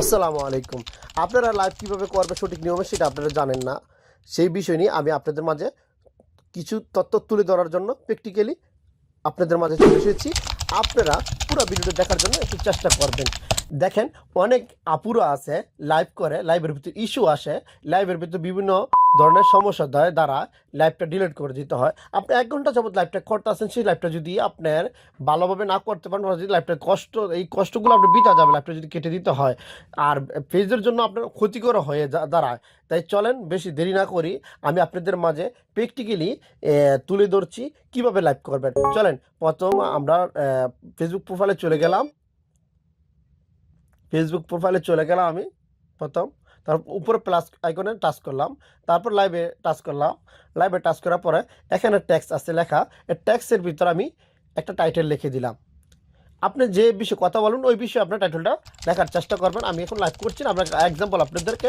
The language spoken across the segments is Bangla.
আসসালামু আলাইকুম। আপনারা লাইভ কিভাবে করবে সঠিক নিয়মে সেটা আপনারা জানেন না। সেই বিষয় নিয়ে আমি আপনাদের মাঝে কিছু তথ্য তুলে ধরার জন্য প্র্যাকটিক্যালি আপনাদের মাঝে চলে এসেছি। আপনারা পুরো ভিডিওটা দেখার জন্য একটু চেষ্টা করবেন। দেখেন, অনেক আপুরা আছে লাইভ করে, লাইভের ভিতরে ইস্যু আসে, লাইভের ভিতরে বিভিন্ন ধরনের সমস্যা দ্বারা লাইভটা ডিলিট করে দিতে হয়। আপনি 1 ঘন্টা যাবত লাইভটা করতেছেন, সেই লাইভটা যদি আপনার ভালোভাবে না করতে পারেন, যদি লাইভটা এই কষ্টগুলো আপনি বিতা যাবে লাইভটা যদি কেটে দিতে হয়, আর পেজের জন্য আপনার ক্ষতিকর হয়ে দাঁড়ায়। তাই চলেন বেশি দেরি না করি, আমি আপনাদের মাঝে প্র্যাকটিক্যালি তুলে ধরছি কিভাবে লাইভ করবেন। চলেন, প্রথম আমরা ফেসবুক প্রোফাইলে চলে গেলাম। আমি প্রথম, তারপর উপরে প্লাস আইকনে টাচ করলাম, তারপর লাইভে টাচ করলাম। লাইভে টাচ করার পরে এখানে টেক্সট আছে লেখা, এই টেক্সটের ভিতরে আমি একটা টাইটেল লিখে দিলাম। আপনি যে বিষয়ে কথা বলুন ওই বিষয়ে আপনার টাইটেলটা লেখার চেষ্টা করবেন। আমি এখন লাইভ করছি না, আমরা এক্সাম্পল আপনাদেরকে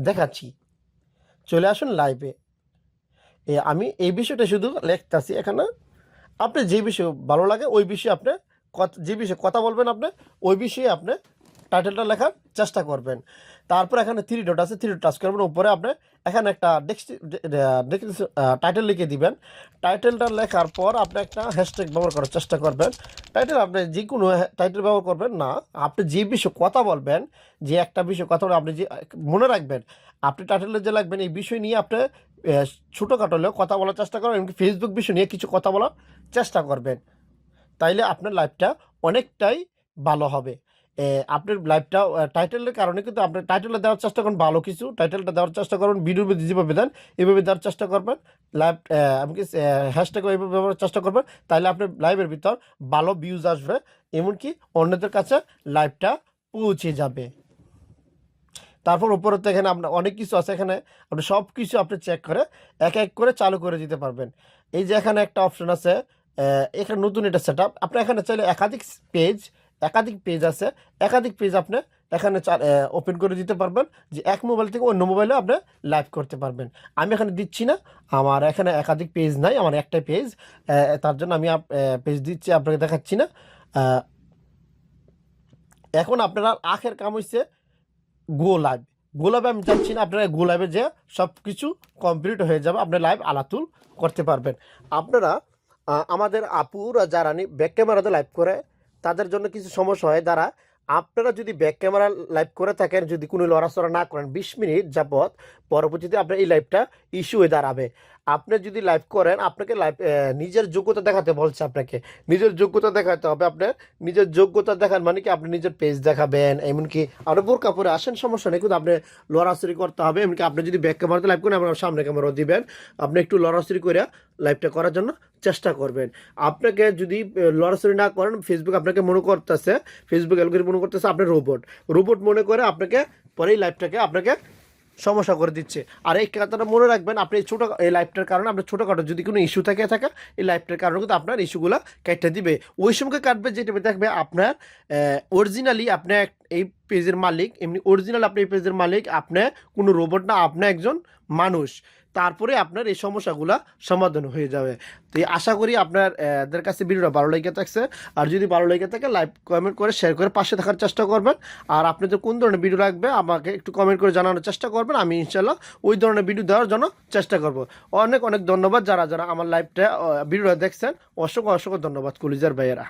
দেখাচ্ছি। চলে আসুন লাইভে। আমি এই বিষয়টা শুধু লিখতেছি এখানে। আপনি যে বিষয়ে ভালো লাগে ওই বিষয়ে আপনি যে বিষয়ে কথা বলবেন আপনি ওই বিষয়ে আপনি টাইটেলটা লেখার চেষ্টা করবেন। তারপর এখানে 3 ডট আছে, 3 ডট টাচ করবেন। উপরে আপনি এখানে একটা টাইটেল লিখে দিবেন। টাইটেলটা লেখার পর আপনি একটা হ্যাশট্যাগ ব্যবহার করার চেষ্টা করবেন। টাইটেল আপনি যে কোনো টাইটেল ব্যবহার করবেন না, আপনি যে বিষয়ে কথা বলবেন, যে একটা বিষয়ে কথা বলে আপনি যে মনে রাখবেন, আপনি টাইটেলে যে লাগবেন এই বিষয় নিয়ে আপনি ছোটোখাটো হলেও কথা বলার চেষ্টা করবেন, এমনকি ফেসবুক বিষয় নিয়ে কিছু কথা বলার চেষ্টা করবেন। তাইলে আপনার লাইভটা অনেকটাই ভালো হবে। আপনার লাইভটা টাইটেলের কারণে কিন্তু আপনি টাইটেলটা দেওয়ার চেষ্টা করুন, ভালো কিছু টাইটেলটা দেওয়ার চেষ্টা করুন। ভিডিওর মধ্যে যেভাবে দেন এইভাবে দেওয়ার চেষ্টা করবেন। লাইভ এমনকি হ্যাশট্যাগ এইভাবে ব্যবহারের চেষ্টা করবেন। তাইলে আপনার লাইভের ভিতর ভালো ভিউজ আসবে, এমনকি অন্যদের কাছে লাইভটা পৌঁছে যাবে। তারপর উপরে তো এখানে আপনার অনেক কিছু আছে, এখানে আপনি সব কিছু আপনি চেক করে এক এক করে চালু করে দিতে পারবেন। এই যে এখানে একটা অপশন আছে, এখানে নতুন এটা সেট আপ। আপনি এখানে চাইলে একাধিক পেজ আছে, একাধিক পেজ আপনি এখানে ওপেন করে দিতে পারবেন, যে এক মোবাইল থেকে অন্য মোবাইলে আপনি লাইভ করতে পারবেন। আমি এখানে দিচ্ছি না, আমার এখানে একাধিক পেজ নাই, আমার একটাই পেজ, তার জন্য আমি পেজ দিচ্ছি, আপনাকে দেখাচ্ছি না। এখন আপনারা আখের কাম হচ্ছে গো লাইভে আমি চাচ্ছি না, আপনারা গো লাইভে যে সব কিছু কমপ্লিট হয়ে যাবে, আপনার লাইভ আলাতুল করতে পারবেন। আপনারা আমাদের আপুরা যারা ব্যাক ক্যামেরাতে লাইভ করে তাদের জন্য কিছু সমস্যা হয়, দ্বারা আপনারা যদি ব্যাক ক্যামেরা লাইভ করে থাকেন, যদি কোনো লড়াচড়া না করেন 20 মিনিট যাবৎ, পরবর্তীতে আপনার এই লাইভটা ইস্যু হয়ে দাঁড়াবে। আপনি যদি লাইভ করেন, আপনাকে লাইভ নিজের যোগ্যতা দেখাতে বলছে, আপনাকে নিজের যোগ্যতা দেখাতে হবে। আপনার নিজের যোগ্যতা দেখান মানে কি, আপনি নিজের পেজ দেখাবেন, এমনকি আপনি বোরকা পরে আসেন সমস্যা নেই, কিন্তু আপনি লড়াচড়ি করতে হবে। এমনকি আপনি যদি ব্যাক ক্যামেরাতে লাইভ করেন, আপনার সামনে ক্যামেরা দিবেন, আপনি একটু লড়াচড়ি করে লাইভটা করার জন্য চেষ্টা করবেন। আপনাকে যদি লড়াচড়ি না করেন, ফেসবুক আপনাকে মনে করতেছে, ফেসবুক অ্যালগরিদম মনে করতেছে আপনি রোবট মনে করে আপনাকে পরে এই লাইভটাকে আপনাকে সমস্যা করে দিচ্ছে। আর এই কথাটা মনে রাখবেন, আপনি এই লাইভটার কারণে আপনার ছোটোখাটো যদি কোনো ইস্যু থাকে এই লাইভটার কারণে কিন্তু আপনার ইস্যুগুলো কেটে দিবে। ওই সময়কে কাটবে যেটা দেখবে আপনার অরিজিনালি আপনার এই পেজের মালিক, এমনি অরিজিনাল আপনি এই পেজের মালিক, আপনি কোনো রোবট না, আপনি একজন মানুষ। তারপরে আপনার এই সমস্যাগুলো সমাধান হয়ে যাবে। তো আশা করি আপনাদের কাছে ভিডিওটা ভালো লেগে থাকছে। আর যদি ভালো লেগে থাকে লাইক কমেন্ট করে শেয়ার করে পাশে থাকার চেষ্টা করবেন। আর আপনাদের কোন ধরনের ভিডিও লাগবে আমাকে একটু কমেন্ট করে জানানোর চেষ্টা করবেন, আমি ইনশাল্লাহ ওই ধরনের ভিডিও দেওয়ার জন্য চেষ্টা করব। অনেক অনেক ধন্যবাদ যারা যারা আমার ভিডিওটা দেখছেন, অসংখ্য অসংখ্য ধন্যবাদ কলিজার ভাইয়েরা।